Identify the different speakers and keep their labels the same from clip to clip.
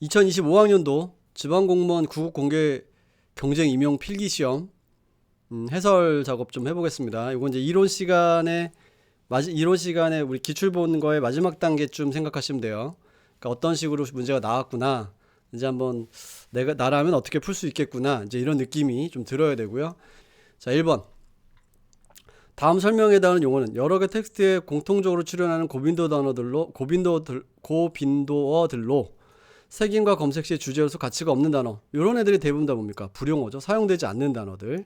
Speaker 1: 2025학년도 지방공무원 구국공개 경쟁 임용 필기시험 해설 작업 좀 해보겠습니다. 이건 이제 이론 시간에 우리 기출 보는 거의 마지막 단계쯤 생각하시면 돼요. 그러니까 어떤 식으로 문제가 나왔구나. 이제 한번 나라면 어떻게 풀 수 있겠구나. 이제 이런 느낌이 좀 들어야 되고요. 자, 1번. 다음 설명에 해당하는 용어는 여러 개 텍스트에 공통적으로 출현하는 고빈도어들로 색인과 검색 시 주제로서 가치가 없는 단어. 이런 애들이 대부분 다 뭡니까? 불용어죠. 사용되지 않는 단어들.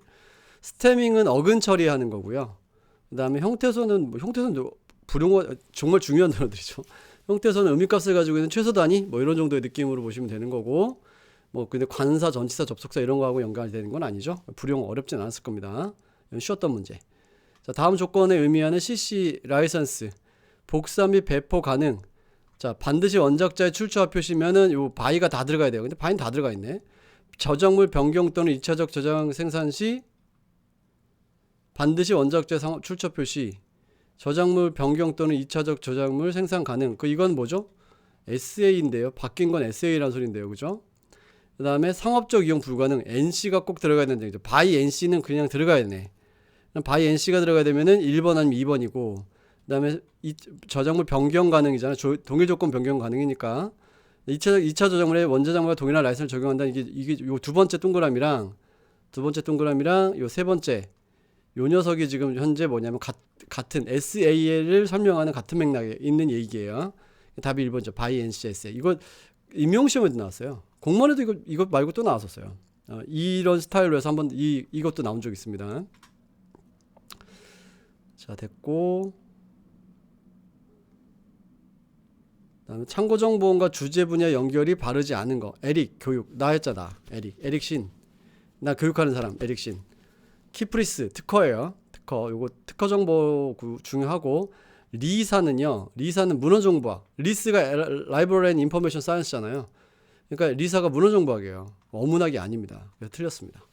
Speaker 1: 스태밍은 어근 처리하는 거고요. 그 다음에 형태소는 불용어 정말 중요한 단어들이죠. 형태소는 의미값을 가지고 있는 최소 단위 뭐 이런 정도의 느낌으로 보시면 되는 거고, 뭐 근데 관사, 전치사, 접속사 이런 거하고 연관이 되는 건 아니죠. 불용어 어렵진 않았을 겁니다. 쉬웠던 문제. 자, 다음 조건에 의미하는 CC 라이선스 복사 및 배포 가능. 자, 반드시 원작자의 출처와 표시면은 요 바이가 다 들어가야 돼요. 근데 바이는 다 들어가 있네. 저작물 변경 또는 2차적 저장 생산 시 반드시 원작자의 출처 표시. 저작물 변경 또는 2차적 저작물 생산 가능. 이건 뭐죠? SA인데요. 바뀐 건 SA라는 소리인데요. 그죠? 그 다음에 상업적 이용 불가능. NC가 꼭 들어가야 되는 얘기죠. 바이 NC는 그냥 들어가야 되네. 바이 NC가 들어가야 되면은 1번 아니면 2번이고, 그 다음에 저작물 변경 가능이잖아. 동일 조건 변경 가능이니까 2차 저작물에 원저작물과 동일한 라이선스를 적용한다. 이게 요 두 번째 동그라미랑 요 세 번째 요 녀석이 지금 현재 뭐냐면 같은 SA를 설명하는 같은 맥락에 있는 얘기예요. 답이 1번이죠. 바이 NC SA. 이거 임용시험에도 나왔어요. 공무원에도 이거 말고 또 나왔었어요. 이런 스타일로 해서 한번 이것도 나온 적 있습니다. 자, 됐고. 그다음에 참고정보원과 주제 분야 연결이 바르지 않은 거. 에릭 교육. 나 했잖아. 에릭 신. 나 교육하는 사람. 에릭 신. 키프리스 특허예요. 요거 특허 정보 중요하고. 리사는 문헌정보학. 리스가 라이브러리 앤 인포메이션 사이언스잖아요. 그러니까 리사가 문헌정보학이에요. 어문학이 아닙니다. 그래서 틀렸습니다.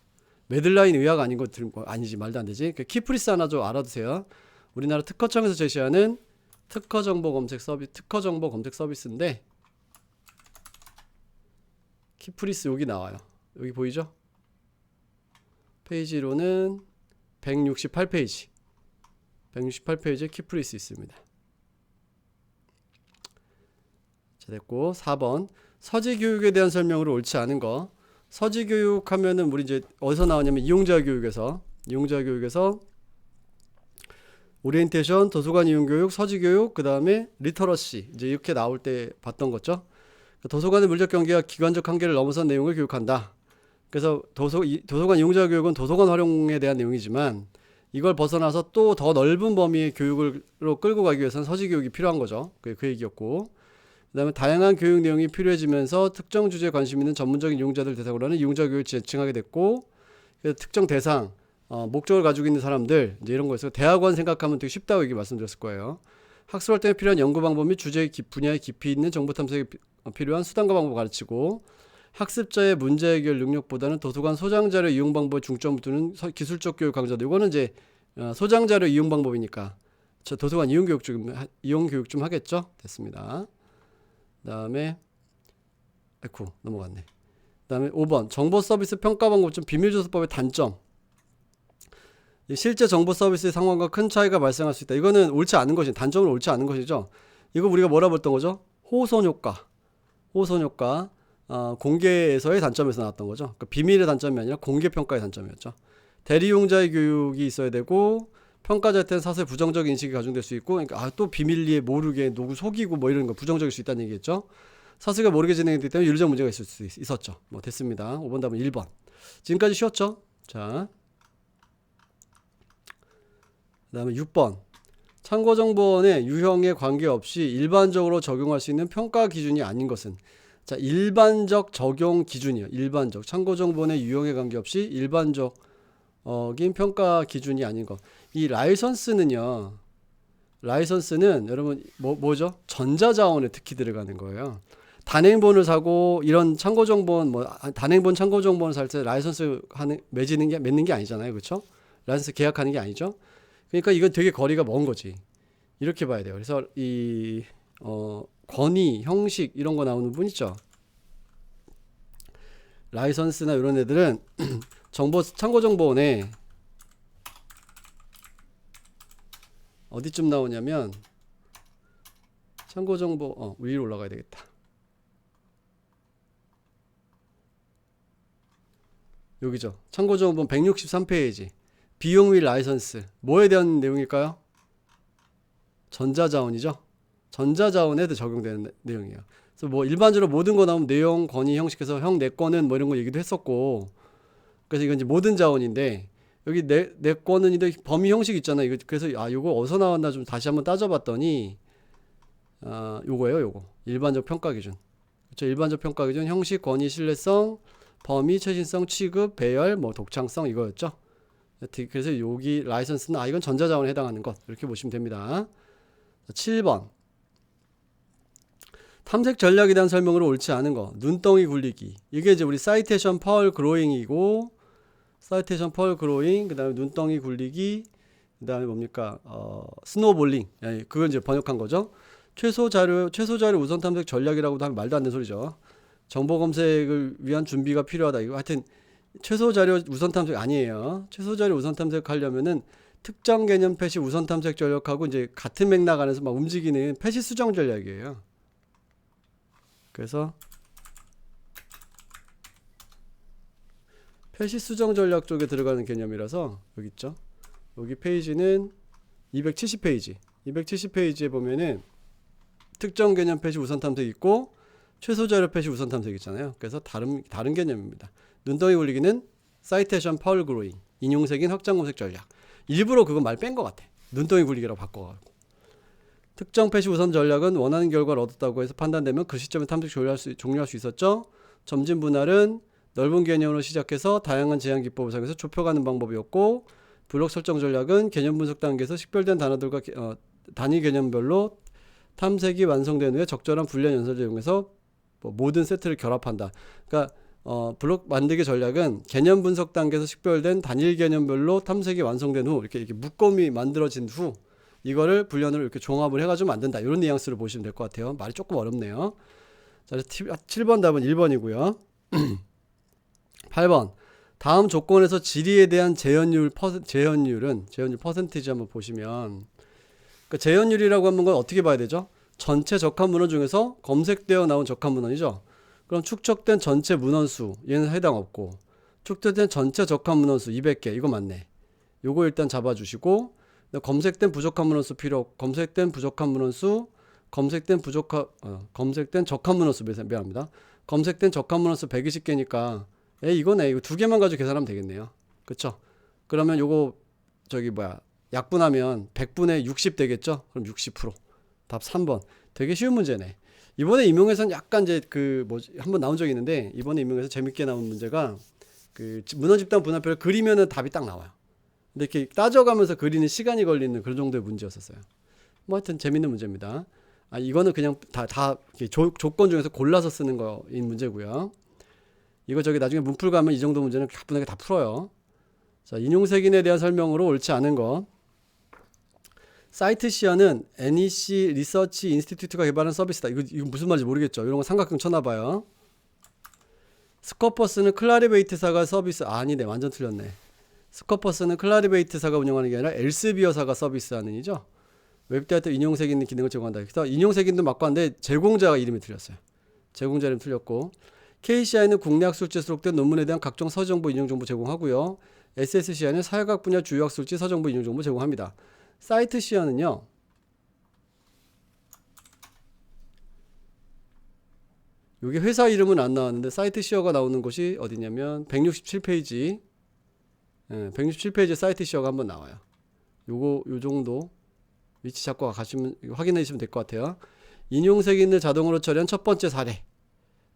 Speaker 1: 매들라인 의학 아닌 거 아니지. 말도 안 되지. 키프리스 하나 좀 알아두세요. 우리나라 특허청에서 제시하는 특허 정보 검색 서비스인데, 키프리스 여기 나와요. 여기 보이죠? 페이지로는 168페이지에 키프리스 있습니다. 자, 됐고. 4번. 서지교육에 대한 설명으로 옳지 않은 거. 서지교육 하면은 우리 이제 어디서 나오냐면 이용자 교육에서 오리엔테이션, 도서관 이용교육, 서지교육, 그 다음에 리터러시 이제 이렇게 나올 때 봤던 거죠. 도서관의 물적 경계와 기관적 한계를 넘어선 내용을 교육한다. 그래서 도서관 이용자 교육은 도서관 활용에 대한 내용이지만 이걸 벗어나서 또 더 넓은 범위의 교육으로 끌고 가기 위해서는 서지교육이 필요한 거죠. 그 얘기였고, 그 다음에 다양한 교육 내용이 필요해지면서 특정 주제에 관심 있는 전문적인 이용자들 대상으로 하는 이용자 교육을 지칭하게 됐고, 그래서 특정 대상 목적을 가지고 있는 사람들 이제 이런 거에서 대학원 생각하면 되게 쉽다고 얘기 말씀드렸을 거예요. 학술 활동에 필요한 연구 방법 및 주제 분야의 깊이 있는 정보 탐색에 필요한 수단과 방법을 가르치고, 학습자의 문제 해결 능력보다는 도서관 소장 자료 이용 방법에 중점을 두는 기술적 교육 강좌도. 이거는 이제 소장 자료 이용 방법이니까 저 도서관 이용 교육 좀 하겠죠. 됐습니다. 그다음에 넘어갔네. 그다음에 5번 정보 서비스 평가 방법 중 비밀조사법의 단점. 실제 정보 서비스의 상황과 큰 차이가 발생할 수 있다. 이거는 옳지 않은 것이, 단점은 옳지 않은 것이죠. 이거 우리가 뭐라 봤던 거죠? 호손 효과. 공개에서의 단점에서 나왔던 거죠. 그러니까 비밀의 단점이 아니라 공개 평가의 단점이었죠. 대리용자의 교육이 있어야 되고, 평가자에 대한 사실 부정적 인식이 가중될 수 있고, 그러니까 또 비밀리에 모르게 누구 속이고 뭐 이런 거 부정적일 수 있다는 얘기겠죠. 사실가 모르게 진행되기 때문에 윤리적 문제가 있을 수 있었죠. 뭐 됐습니다. 5번 답은 1번. 지금까지 쉬웠죠? 자, 그 다음에 6번. 참고정보원의 유형에 관계없이 일반적으로 적용할 수 있는 평가 기준이 아닌 것은. 자, 일반적 적용 기준이요. 일반적. 참고정보원의 유형에 관계없이 일반적인 평가 기준이 아닌 것. 이 라이선스는 여러분 뭐죠? 전자자원에 특히 들어가는 거예요. 단행본을 사고 이런 참고정보원 단행본 참고정보원 살 때 라이선스 맺는 게 아니잖아요. 그렇죠? 라이선스 계약하는 게 아니죠. 그러니까 이건 되게 거리가 먼 거지. 이렇게 봐야 돼요. 그래서 이 권위, 형식 이런 거 나오는 분 있죠. 라이선스나 이런 애들은 참고정보원에 어디쯤 나오냐면 참고정보 위로 올라가야 되겠다. 여기죠. 참고정보원 163페이지 비용 및 라이선스 뭐에 대한 내용일까요? 전자자원이죠. 전자자원에 적용되는 내용이에요. 그래서 뭐 일반적으로 모든 거 나오면 내용, 건의, 형식해서 형 내 거는 뭐 이런 거 얘기도 했었고, 그래서 이건 이제 모든 자원인데 여기 내 거는 이제 범위 형식 있잖아요. 이거 그래서 이거 어디서 나왔나 좀 다시 한번 따져봤더니 요거예요. 요거 일반적 평가 기준. 그렇죠. 일반적 평가 기준 형식, 권위, 신뢰성, 범위, 최신성, 취급, 배열, 뭐 독창성 이거였죠. 그래서 여기 라이선스는 이건 전자자원에 해당하는 것 이렇게 보시면 됩니다. 7번 탐색 전략에 대한 설명으로 옳지 않은 거 눈덩이 굴리기. 이게 이제 우리 사이테이션 펄 그로잉이고, 사이테이션 펄 그로잉 그 다음에 눈덩이 굴리기 그 다음에 뭡니까 스노볼링. 그걸 이제 번역한 거죠. 최소 자료 우선 탐색 전략이라고도 하면 말도 안 되는 소리죠. 정보 검색을 위한 준비가 필요하다. 이거 하여튼 최소 자료 우선 탐색 아니에요. 최소 자료 우선 탐색하려면은 특정 개념 패시 우선 탐색 전략하고 이제 같은 맥락 안에서 막 움직이는 패시 수정 전략이에요. 그래서 패시 수정 전략 쪽에 들어가는 개념이라서 여기 있죠. 여기 페이지는 270페이지. 270페이지에 보면은 특정 개념 패시 우선 탐색 있고 최소 자료 패시 우선 탐색 있잖아요. 그래서 다른 개념입니다. 눈덩이 굴리기는 사이테이션 펄 그로잉, 인용색인 확장 검색 전략. 일부러 그거 말 뺀 것 같아. 눈덩이 굴리기라고 바꿔가지고. 특정 패시 우선 전략은 원하는 결과를 얻었다고 해서 판단되면 그 시점에 탐색 종료할 수 있었죠. 점진 분할은 넓은 개념으로 시작해서 다양한 제한 기법을 사용해서 좁혀가는 방법이었고, 블록 설정 전략은 개념 분석 단계에서 식별된 단어들과 단위 개념별로 탐색이 완성된 후에 적절한 불리한 연설을 이용해서 모든 세트를 결합한다. 그러니까 블록 만들기 전략은 개념 분석 단계에서 식별된 단일 개념별로 탐색이 완성된 후 이렇게 묶음이 만들어진 후 이거를 불련으로 이렇게 종합을 해가지고 만든다. 이런 뉘앙스로 보시면 될 것 같아요. 말이 조금 어렵네요. 자, 7번 답은 1번이고요. 8번 다음 조건에서 질의에 대한 재현율 퍼센티지 한번 보시면, 그러니까 재현율이라고 하는 건 어떻게 봐야 되죠? 전체 적합 문헌 중에서 검색되어 나온 적합 문헌이죠. 그럼 축적된 전체 문헌수 얘는 해당 없고, 축적된 전체 적합 문헌수 200개 이거 맞네. 요거 일단 잡아주시고, 검색된 부족한 문헌수 검색된 부족한 문헌수, 검색된 적합 문헌수 미안합니다. 검색된 적합 문헌수 120개니까 이거네. 이거 두 개만 가지고 계산하면 되겠네요. 그쵸? 그러면 요거 약분하면 100분의 60 되겠죠? 그럼 60%. 답 3번. 되게 쉬운 문제네. 이번에 임용에서는 약간 이제 한번 나온 적이 있는데, 이번에 임용에서 재밌게 나온 문제가 문헌 집단 분할표를 그리면은 답이 딱 나와요. 근데 이렇게 따져가면서 그리는 시간이 걸리는 그런 정도의 문제였었어요. 뭐 하여튼 재밌는 문제입니다. 이거는 그냥 다 조건 중에서 골라서 쓰는 거인 문제고요. 이거 나중에 문풀 가면 이 정도 문제는 가뿐하게 다 풀어요. 자, 인용색인에 대한 설명으로 옳지 않은 거. 사이트 시어는 NEC 리서치 인스티튜트가 개발한 서비스다. 이거 무슨 말인지 모르겠죠. 이런 거 삼각형 쳐놔봐요. 스코퍼스는 클라리베이트사가 서비스 아니네. 완전 틀렸네. 스코퍼스는 클라리베이트사가 운영하는 게 아니라 엘스비어사가 서비스하는 이죠. 웹데이터 인용색인 기능을 제공한다. 그래서 인용색인도 맞고 한데 제공자가 이름이 틀렸어요. 제공자 이름 틀렸고, KCI는 국내 학술지에 수록된 논문에 대한 각종 서정보 인용정보 제공하고요. SSCI는 사회학 분야 주요 학술지 서정보 인용정보 제공합니다. 사이트 시어는요, 여기 회사 이름은 안 나왔는데 사이트 시어가 나오는 곳이 어디냐면 167페이지 167페이지에 사이트 시어가 한번 나와요. 요 정도 위치 잡고 가시면 확인해 주시면 될 것 같아요. 인용색인을 자동으로 처리한 첫 번째 사례.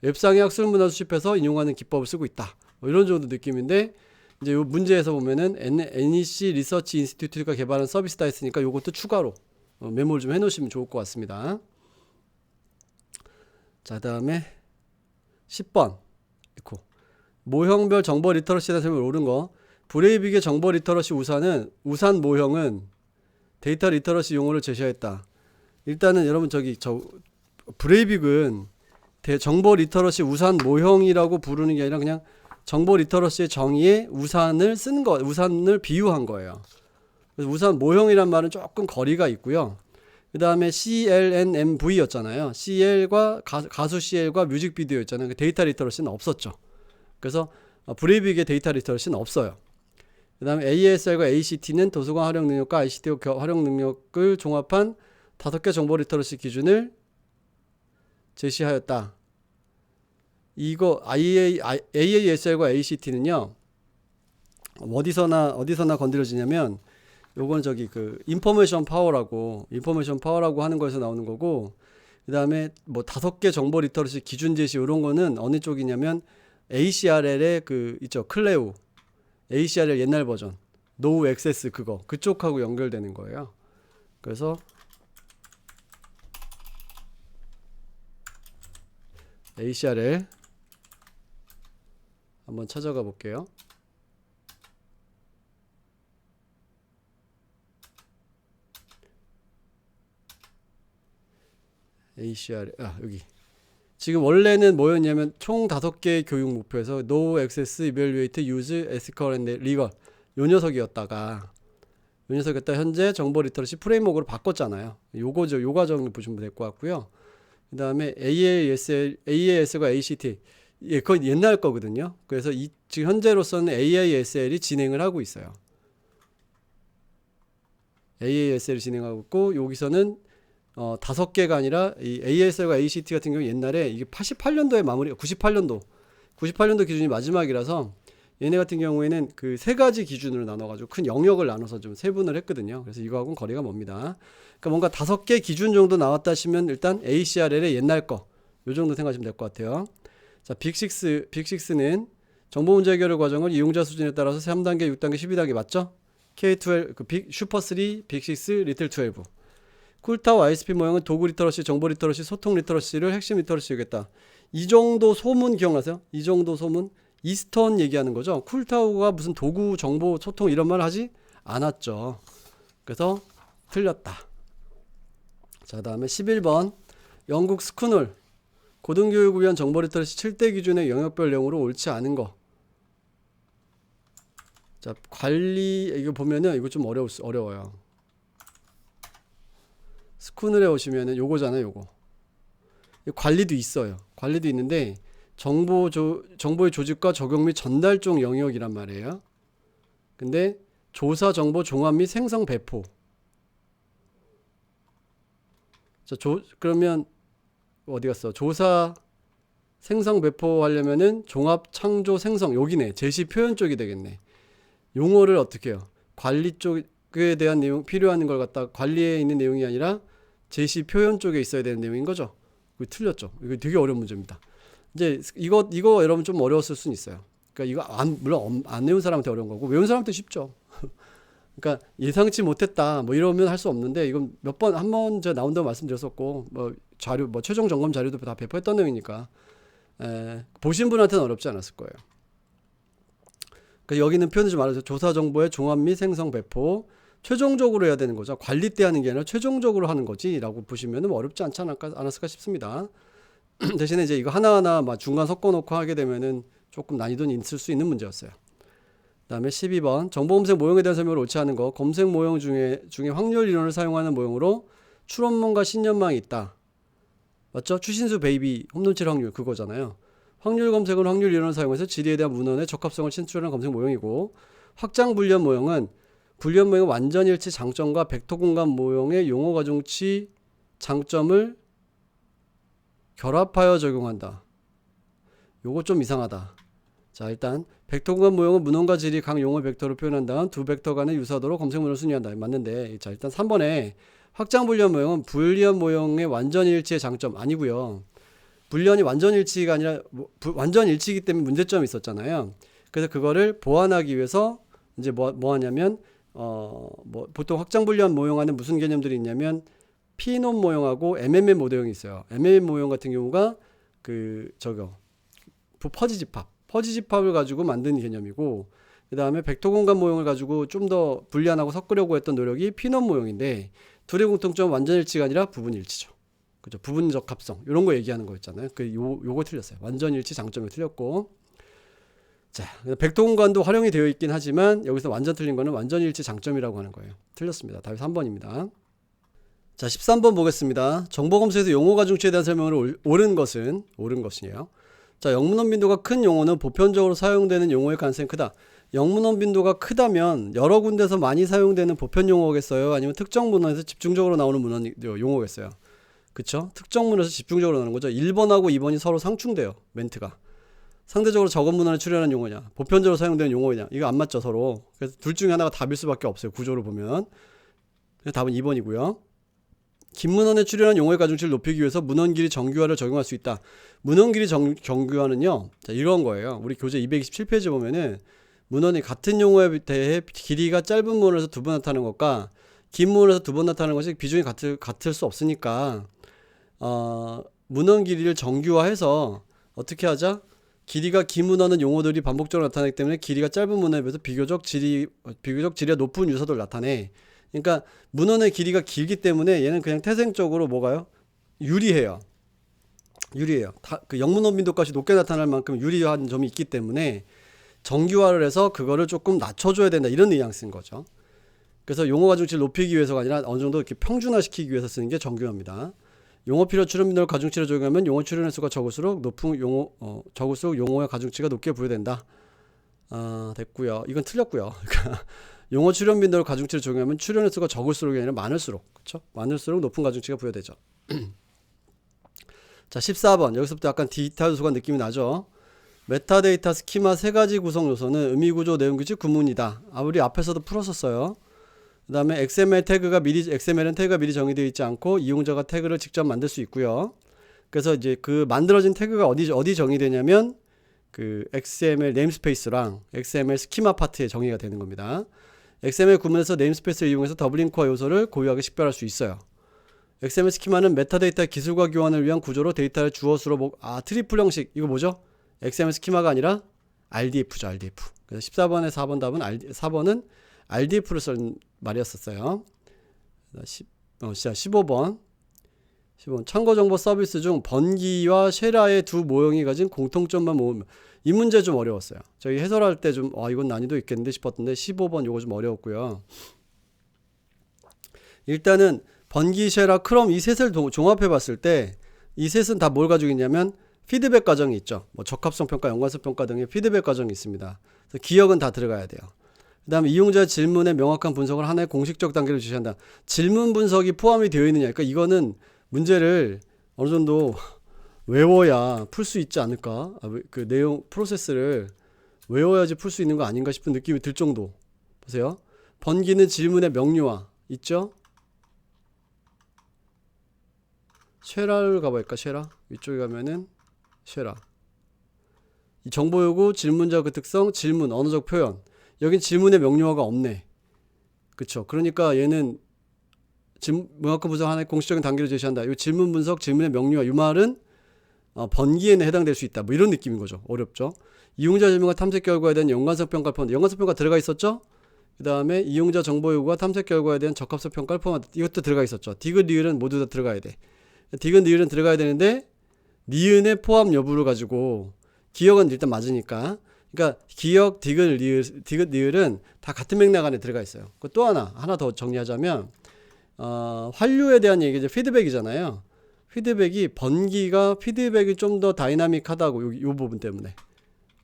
Speaker 1: 웹상의 학술 문화 수집해서 인용하는 기법을 쓰고 있다. 이런 정도 느낌인데, 이제 요 문제에서 보면은 NEC 리서치 인스티튜트가 개발한 서비스다 했으니까 요것도 추가로 메모를 좀 해놓으시면 좋을 것 같습니다. 자, 다음에 10번 모형별 정보 리터러시에 대한 설명을 옳은 거. 브레이빅의 정보 리터러시 우산 모형은 데이터 리터러시 용어를 제시했다. 일단은 여러분 브레이빅은 정보 리터러시 우산 모형이라고 부르는 게 아니라 그냥 정보 리터러시의 정의에 우산을 쓴 거, 우산을 비유한 거예요. 그래서 우산 모형이란 말은 조금 거리가 있고요. 그 다음에 CLNMV였잖아요. CL과 가수 CL과 뮤직비디오였잖아요. 데이터 리터러시는 없었죠. 그래서 브레이빅의 데이터 리터러시는 없어요. 그 다음에 ASL과 ACT는 도서관 활용 능력과 ICT 활용 능력을 종합한 5개 정보 리터러시 기준을 제시하였다. 이거 AASL과 ACT는요, 어디서나 건드려지냐면, 요건 저기 인포메이션 파워라고 하는 거에서 나오는 거고, 그 다음에 뭐 5개 정보 리터러시 기준 제시 이런 거는 어느 쪽이냐면 ACRL의 있죠, 클레우, ACRL 옛날 버전, 노우 액세스 그쪽하고 연결되는 거예요. 그래서 ACRL 한번 찾아가 볼게요. ACR 여기 지금 원래는 뭐였냐면 총 5개의 교육 목표에서 No Access, Evaluate, Use, Ethical and Legal 요 녀석이었다 현재 정보 리터러시 프레임워크로 바꿨잖아요. 요거죠. 요 과정을 보시면 될 것 같고요. 그 다음에 AASL과 ACT 그건 옛날 거거든요. 그래서 지금 현재로서는 AASL이 진행을 하고 있어요. AASL이 진행하고 있고 여기서는 5개가 아니라 이 ASL과 ACT 같은 경우 옛날에 이게 88년도에 마무리, 98년도 기준이 마지막이라서 얘네 같은 경우에는 그 3가지 기준으로 나눠가지고 큰 영역을 나눠서 좀 세분을 했거든요. 그래서 이거하고는 거리가 멉니다. 그러니까 뭔가 5개 기준 정도 나왔다 하시면 일단 ACRL의 옛날 거, 요 정도 생각하시면 될 것 같아요. 자, 빅6는 정보 문제 해결 과정을 이용자 수준에 따라서 3단계, 6단계, 12단계 맞죠? K12, 슈퍼3, 빅6, 리틀 12. 쿨타워 ISP 모형은 도구 리터러시, 정보 리터러시, 소통 리터러시를 핵심 리터러시 얘기했다. 이 정도 소문 기억나세요? 이 정도 소문? 이스턴 얘기하는 거죠. 쿨타워가 무슨 도구, 정보, 소통 이런 말 하지 않았죠. 그래서 틀렸다. 자, 다음에 11번 영국 스쿠널 고등교육을 위한 정보 리터러시 7대 기준의 영역별 내용으로 옳지 않은 거. 자, 관리 이거 보면은 이거 좀 어려워요. 스쿠널에 오시면은 요거잖아요, 요거. 관리도 있어요. 관리도 있는데 정보의 조직과 적용 및 전달 쪽 영역이란 말이에요. 근데 조사 정보 종합 및 생성 배포. 자, 그러면 어디 갔어? 조사 생성 배포 하려면은 종합 창조 생성 여기네. 제시 표현 쪽이 되겠네. 용어를 어떻게 해요? 관리 쪽에 대한 내용 필요한 걸 갖다 관리에 있는 내용이 아니라 제시 표현 쪽에 있어야 되는 내용인 거죠. 이거 틀렸죠. 이거 되게 어려운 문제입니다. 이제 이거 여러분 좀 어려웠을 수는 있어요. 그러니까 이거 물론 안 외운 사람한테 어려운 거고 외운 사람한테 쉽죠. 그러니까 예상치 못했다 뭐 이러면 할 수 없는데 이건 한 번 제가 나온다고 말씀드렸었고 뭐 자료 뭐 최종 점검 자료도 다 배포했던 내용이니까 보신 분한테는 어렵지 않았을 거예요. 그러니까 여기는 표현을 좀 알아서 조사 정보의 종합 및 생성 배포 최종적으로 해야 되는 거죠. 관리 때 하는 게 아니라 최종적으로 하는 거지라고 보시면 어렵지 않지 않았을까 싶습니다. 대신에 이제 이거 하나하나 막 중간 섞어놓고 하게 되면은 조금 난이도는 있을 수 있는 문제였어요. 그다음에 12번 정보 검색 모형에 대한 설명을 옳지 않은 거. 검색 모형 중에 확률 이론을 사용하는 모형으로 출원문과 신년망이 있다. 맞죠? 추신수 베이비 홈런칠 확률 그거잖아요. 확률 검색은 확률 이론을 사용해서 지리에 대한 문헌의 적합성을 친출하는 검색 모형이고 확장 불련 모형은 완전일치 장점과 벡터 공간 모형의 용어 가중치 장점을 결합하여 적용한다. 요거 좀 이상하다. 자, 일단 벡터 공간 모형은 문헌과 지리 각 용어 벡터로 표현한 다음 두 벡터 간의 유사도로 검색 문헌을 순위한다. 맞는데 자, 일단 3번에 확장 불련 모형은 불련 모형의 완전일치의 장점 아니고요. 불련이 완전일치가 아니라 완전일치이기 때문에 문제점이 있었잖아요. 그래서 그거를 보완하기 위해서 이제 뭐 하냐면 보통 확장 불련 모형 안에 무슨 개념들이 있냐면 피논 모형하고 MMM 모형이 있어요. MMM 모형 같은 경우가 퍼지 집합을 가지고 만든 개념이고 그 다음에 벡터 공간 모형을 가지고 좀 더 분리안하고 섞으려고 했던 노력이 피논 모형인데 둘의 공통점은 완전일치가 아니라 부분일치죠. 그죠? 부분적 합성 이런 거 얘기하는 거였잖아요. 요거 틀렸어요. 완전일치 장점이 틀렸고. 자, 백도공간도 활용이 되어 있긴 하지만 여기서 완전 틀린 거는 완전일치 장점이라고 하는 거예요. 틀렸습니다. 답이 3번입니다. 자, 13번 보겠습니다. 정보검색에서 용어 가중치에 대한 설명을 옳은 것이에요. 자, 영문원 빈도가 큰 용어는 보편적으로 사용되는 용어의 가능성이 크다. 영문원 빈도가 크다면 여러 군데서 많이 사용되는 보편 용어겠어요? 아니면 특정 문헌에서 집중적으로 나오는 문헌 용어겠어요? 그쵸? 특정 문헌에서 집중적으로 나오는 거죠. 1번하고 2번이 서로 상충돼요. 멘트가. 상대적으로 적은 문헌에 출연하는 용어냐, 보편적으로 사용되는 용어냐, 이거 안 맞죠, 서로. 그래서 둘 중에 하나가 답일 수밖에 없어요, 구조를 보면. 그래서 답은 2번이고요. 긴 문헌에 출연한 용어의 가중치를 높이기 위해서 문헌 길이 정규화를 적용할 수 있다. 문헌 길이 정규화는요, 자, 이런 거예요. 우리 교재 227페이지 보면은 문헌이 같은 용어에 대해 길이가 짧은 문헌에서 2번 나타나는 것과 긴 문헌에서 2번 나타나는 것이 비중이 같을 수 없으니까 문헌 길이를 정규화해서 어떻게 하자? 길이가 긴 문헌은 용어들이 반복적으로 나타나기 때문에 길이가 짧은 문헌에 비해서 비교적 질이 높은 유서들을 나타내. 그러니까 문헌의 길이가 길기 때문에 얘는 그냥 태생적으로 뭐가요? 유리해요. 그 영문헌 빈도값이 높게 나타날 만큼 유리한 점이 있기 때문에 정규화를 해서 그거를 조금 낮춰줘야 된다, 이런 뉘앙스인 거죠. 그래서 용어 가중치를 높이기 위해서가 아니라 어느 정도 이렇게 평준화시키기 위해서 쓰는 게 정규화입니다. 용어 필요 출연 빈도를 가중치로 적용하면 용어 출연의 수가 적을수록 용어의 가중치가 높게 부여된다. 됐고요. 이건 틀렸고요. 용어 출연 빈도를 가중치로 적용하면 출연의 수가 적을수록이 아니라 많을수록, 그렇죠? 많을수록 높은 가중치가 부여되죠. 자, 14번. 여기서부터 약간 디지털 요소가 느낌이 나죠. 메타데이터 스키마 세 가지 구성 요소는 의미구조, 내용규칙, 구문이다. 우리 앞에서도 풀었었어요. 그 다음에 XML은 태그가 미리 정의되어 있지 않고 이용자가 태그를 직접 만들 수 있고요. 그래서 이제 그 만들어진 태그가 어디 정의되냐면 그 XML 네임스페이스랑 XML 스키마 파트에 정의가 되는 겁니다. XML 구문에서 네임스페이스를 이용해서 더블링크와 요소를 고유하게 식별할 수 있어요. XML 스키마는 메타데이터 기술과 교환을 위한 구조로 데이터를 주어수로 트리플 형식. 이거 뭐죠? XML 스키마가 아니라 RDF죠, RDF. 그래서 14번에 4번 답은 4번은 RDF를 쓴 말이었었어요. 15번. 참고정보 서비스 중 번기와 쉐라의 두 모형이 가진 공통점만 모으면. 이 문제 좀 어려웠어요. 저희 해설할 때 좀 이건 난이도 있겠는데 싶었는데 15번 요거 좀 어려웠고요. 일단은 번기, 쉐라, 크롬 이 셋을 종합해 봤을 때 이 셋은 다 뭘 가지고 있냐면 피드백 과정이 있죠. 뭐 적합성 평가, 연관성 평가 등의 피드백 과정이 있습니다. 그래서 기억은 다 들어가야 돼요. 그 다음에 이용자 질문의 명확한 분석을 하나의 공식적 단계로 지시한다. 질문 분석이 포함이 되어 있느냐. 그러니까 이거는 문제를 어느 정도 외워야 풀 수 있지 않을까. 그 내용 프로세스를 외워야지 풀 수 있는 거 아닌가 싶은 느낌이 들 정도. 보세요. 번기는 질문의 명료화 있죠. 쉐라를 가볼까. 쉐라 위쪽에 가면은 쉐라. 이 정보 요구, 질문자 그 특성, 질문, 언어적 표현. 여긴 질문의 명료화가 없네. 그쵸? 그러니까 얘는 명확한 분석 하나의 공식적인 단계를 제시한다. 이 질문 분석, 질문의 명료화. 이 말은 번기에는 해당될 수 있다. 뭐 이런 느낌인 거죠. 어렵죠? 이용자 질문과 탐색 결과에 대한 연관성 평가를 포함한다. 연관성 평가 들어가 있었죠? 그 다음에 이용자 정보 요구와 탐색 결과에 대한 적합성 평가를 포함한다. 이것도 들어가 있었죠. 디귿, 리을은 모두 다 들어가야 돼. 디귿, 리을은 들어가야 되는데 니은의 포함 여부를 가지고 기억은 일단 맞으니까. 그러니까 기억, 디귿, 리을은 다 같은 맥락 안에 들어가 있어요. 또 하나 더 정리하자면 환류에 대한 얘기, 이제 피드백이잖아요. 번기가 피드백이 좀 더 다이나믹하다고 요 부분 때문에.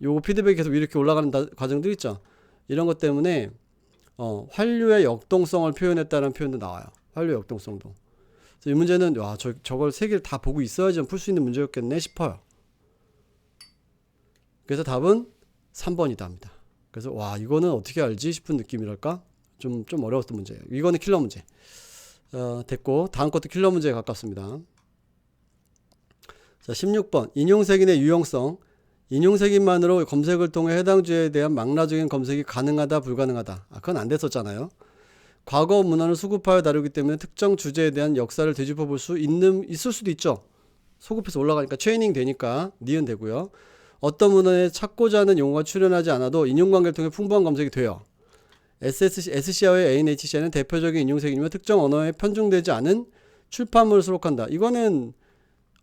Speaker 1: 요거 피드백이 계속 이렇게 올라가는 과정들 있죠. 이런 것 때문에 환류의 역동성을 표현했다는 표현도 나와요. 환류의 역동성도. 이 문제는 저걸 세 개를 다 보고 있어야지 풀 수 있는 문제였겠네 싶어요. 그래서 답은 3번이다 합니다. 그래서 이거는 어떻게 알지 싶은 느낌이랄까? 좀 어려웠던 문제예요. 이거는 킬러 문제. 됐고 다음 것도 킬러 문제에 가깝습니다. 자, 16번. 인용색인의 유용성. 인용색인만으로 검색을 통해 해당 주제에 대한 망라적인 검색이 가능하다, 불가능하다. 그건 안 됐었잖아요. 과거 문헌을 수급하여 다루기 때문에 특정 주제에 대한 역사를 되짚어 볼 수 있을 수도 있죠. 소급해서 올라가니까 트레이닝 되니까 니은 되고요. 어떤 문헌에 찾고자 하는 용어가 출연하지 않아도 인용관계를 통해 풍부한 검색이 돼요. SCI와의 ANHCI는 대표적인 인용색이며 특정 언어에 편중되지 않은 출판물을 수록한다. 이거는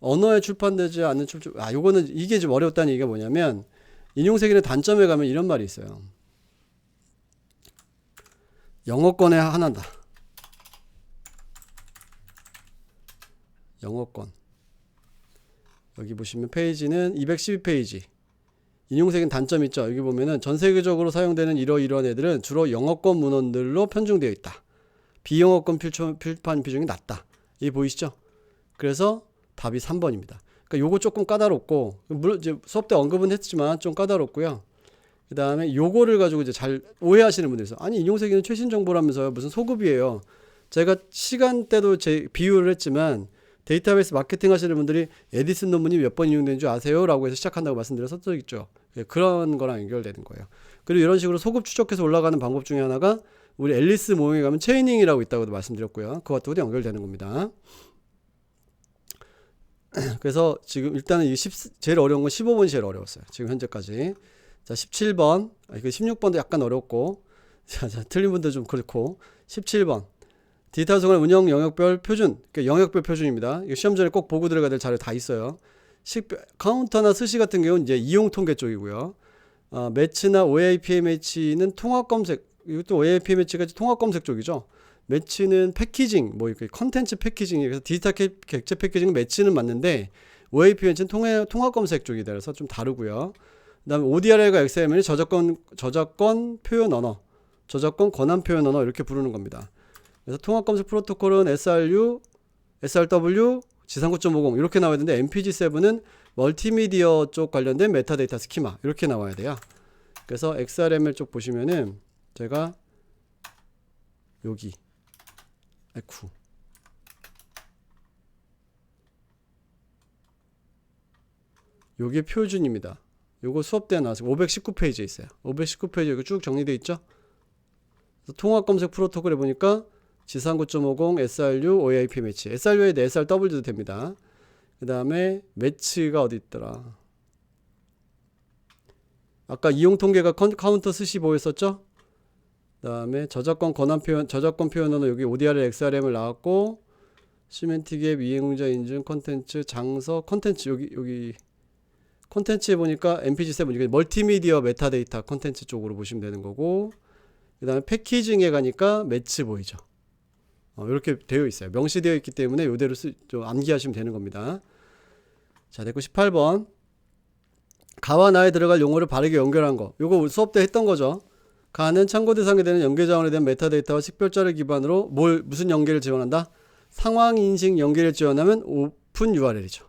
Speaker 1: 언어에 출판되지 않는 요거는 이게 좀 어렵다는 얘기가 뭐냐면 인용색의 단점에 가면 이런 말이 있어요. 영어권에 하나다. 영어권. 여기 보시면 페이지는 212페이지. 인용색인 단점 있죠. 여기 보면은 전 세계적으로 사용되는 이러한 애들은 주로 영어권 문헌들로 편중되어 있다. 비영어권 출판 비중이 낮다. 이게 보이시죠? 그래서 답이 3번입니다. 그러니까 요거 조금 까다롭고, 물론 이제 수업 때 언급은 했지만 좀 까다롭고요. 그 다음에 요거를 가지고 이제 잘 오해하시는 분들이 있어요. 아니, 인용색이는 최신 정보라면서요. 무슨 소급이에요. 제가 시간대도 비유를 했지만 데이터베이스 마케팅 하시는 분들이 에디슨 논문이 몇 번 인용된 줄 아세요? 라고 해서 시작한다고 말씀드렸던 적 있죠. 그런 거랑 연결되는 거예요. 그리고 이런 식으로 소급 추적해서 올라가는 방법 중에 하나가 우리 앨리스 모형에 가면 체이닝이라고 있다고도 말씀드렸고요. 그것도 연결되는 겁니다. 그래서 지금 일단은 이 제일 어려운 건 15번이 제일 어려웠어요. 지금 현재까지. 자, 17번. 이거 16번도 약간 어렵고. 자, 틀린 분도 좀 그렇고. 17번. 디지털 도서관 운영 영역별 표준. 그러니까 영역별 표준입니다. 이거 시험 전에 꼭 보고 들어가야 될 자료 다 있어요. 카운터나 스시 같은 경우는 이제 이용 통계 쪽이고요. 매치나 OAPM 매치는 통합 검색. 이것도 OAPM 매치가 통합 검색 쪽이죠. 매치는 패키징, 뭐 이렇게 컨텐츠 패키징. 그래서 디지털 객체 패키징 매치는 맞는데 OAPM 매치는 통합 검색 쪽이다. 그래서 좀 다르고요. 그다음에 ODRL과 XML이 저작권 표현 언어, 저작권 권한 표현 언어 이렇게 부르는 겁니다. 그래서 통합 검색 프로토콜은 SRU, SRW, 지상 9.50 이렇게 나와야 되는데 MPG7은 멀티미디어 쪽 관련된 메타데이터 스키마 이렇게 나와야 돼요. 그래서 XRML 쪽 보시면은 제가 여기 요게 표준입니다. 요거 수업 때 나왔어요. 519페이지에 있어요. 519페이지 여기 쭉 정리되어 있죠. 통합 검색 프로토콜에 보니까 지상 9.50, SRU, OAP 매치. SRU에 SRW도 됩니다. 그 다음에 매치가 어디 있더라. 아까 이용 통계가 카운터 스시 보였었죠? 그 다음에 저작권 권한 표현, 저작권 표현은 여기 ODRL, XRM을 나왔고, 시멘틱 앱, 이용자 인증, 컨텐츠, 장서, 컨텐츠, 여기, 컨텐츠에 보니까 MPG7, 이게 멀티미디어 메타데이터 컨텐츠 쪽으로 보시면 되는 거고, 그 다음에 패키징에 가니까 매치 보이죠? 이렇게 되어 있어요. 명시되어 있기 때문에 이대로 좀 암기하시면 되는 겁니다. 자, 됐고 18번. 가와 나에 들어갈 용어를 바르게 연결한 거. 요거 수업 때 했던 거죠. 가는 참고 대상이 되는 연계 자원에 대한 메타데이터와 식별자를 기반으로 무슨 연계를 지원한다? 상황 인식 연계를 지원하면 오픈 URL이죠.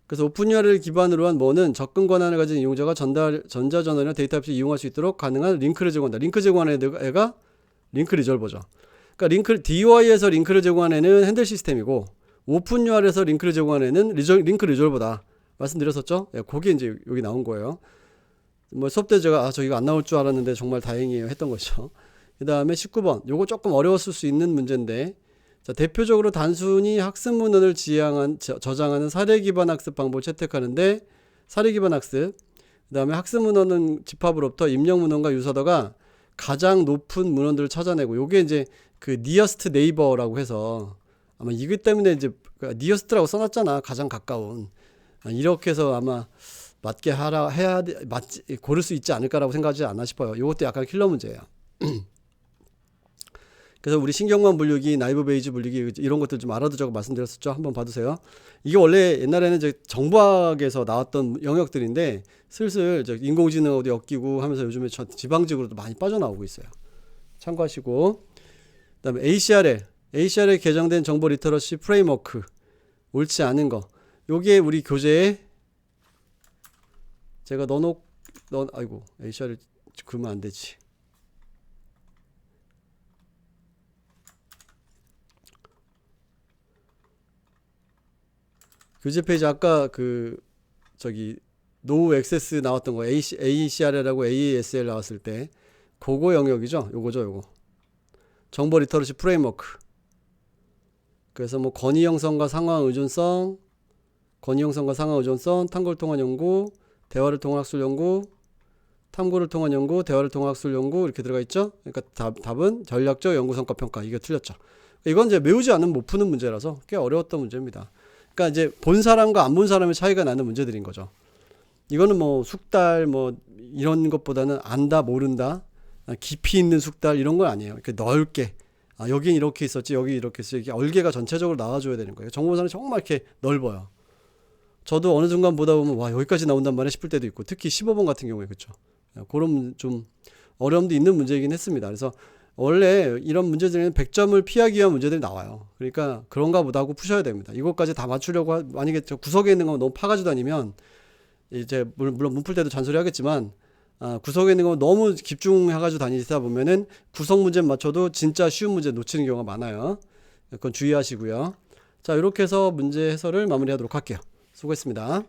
Speaker 1: 그래서 오픈 URL을 기반으로 한 뭐는 접근 권한을 가진 이용자가 전자전원이나 데이터베이스 이용할 수 있도록 가능한 링크를 제공한다. 링크 제공하는 애가 링크 리졸버죠. 그러니까 DOI에서 링크를 제공하는 애는 핸들 시스템이고 오픈 URL에서 링크를 제공하는 애는 링크 리졸버다. 말씀드렸었죠? 예, 그게 이제 여기 나온 거예요. 뭐 수업 때 제가 저 이거 안 나올 줄 알았는데 정말 다행이에요 했던 거죠. 그 다음에 19번. 요거 조금 어려웠을 수 있는 문제인데, 자, 대표적으로 단순히 학습 문헌을 저장하는 사례 기반 학습 방법을 채택하는데, 사례 기반 학습, 그 다음에 학습 문헌은 집합으로부터 입력 문헌과 유사도가 가장 높은 문헌들을 찾아내고, 요게 이제 그 니어스트 네이버라고 해서 아마 이것 때문에 이제 니어스트라고 써놨잖아. 가장 가까운. 이렇게 해서 아마 맞게 고를 수 있지 않을까라고 생각하지 않나 싶어요. 이것도 약간 킬러 문제예요. 그래서 우리 신경망 분류기, 나이브 베이지 분류기 이런 것들 좀 알아두자고 말씀드렸었죠. 한번 봐두세요. 이게 원래 옛날에는 이제 정보학에서 나왔던 영역들인데 슬슬 인공지능하고도 엮이고 하면서 요즘에 지방직으로도 많이 빠져나오고 있어요. 참고하시고, 그다음에 ACR에 개정된 정보 리터러시 프레임워크 옳지 않은 거. 요게 우리 교재에 제가 아이고 ACR을 그러면 안 되지. 교재 페이지 아까 노우 액세스 나왔던 거 ACR이라고 ASL 나왔을 때 그거 영역이죠. 요거 정보 리터러시 프레임워크. 그래서 뭐 권위 형성과 상황 의존성, 탐구를 통한 연구, 대화를 통한 학술 연구, 탐구를 통한 연구, 대화를 통한 학술 연구 이렇게 들어가 있죠. 그러니까 답은 전략적 연구 성과 평가. 이게 틀렸죠. 이건 이제 외우지 않으면 못 푸는 문제라서 꽤 어려웠던 문제입니다. 그러니까 이제 본 사람과 안 본 사람의 차이가 나는 문제들인 거죠. 이거는 뭐 숙달 뭐 이런 것보다는 안다 모른다 깊이 있는 숙달 이런 건 아니에요. 이렇게 넓게 여긴 이렇게 있었지 여기 이렇게 있었지 이렇게 얼개가 전체적으로 나와줘야 되는 거예요. 정보사는 정말 이렇게 넓어요. 저도 어느 순간 보다 보면 와 여기까지 나온단 말이야 싶을 때도 있고 특히 15번 같은 경우에 그렇죠. 그런 좀 어려움도 있는 문제이긴 했습니다. 그래서 원래 이런 문제들은 100점을 피하기 위한 문제들이 나와요. 그러니까 그런가 보다 하고 푸셔야 됩니다. 이것까지 다 맞추려고 만약에 저 구석에 있는 거 너무 파가지고 다니면 이제 물론 문풀 때도 잔소리 하겠지만 구석에 있는 거 너무 집중해가지고 다니다 보면은 구석 문제 맞춰도 진짜 쉬운 문제 놓치는 경우가 많아요. 그건 주의하시고요. 자 이렇게 해서 문제 해설을 마무리하도록 할게요. 수고했습니다.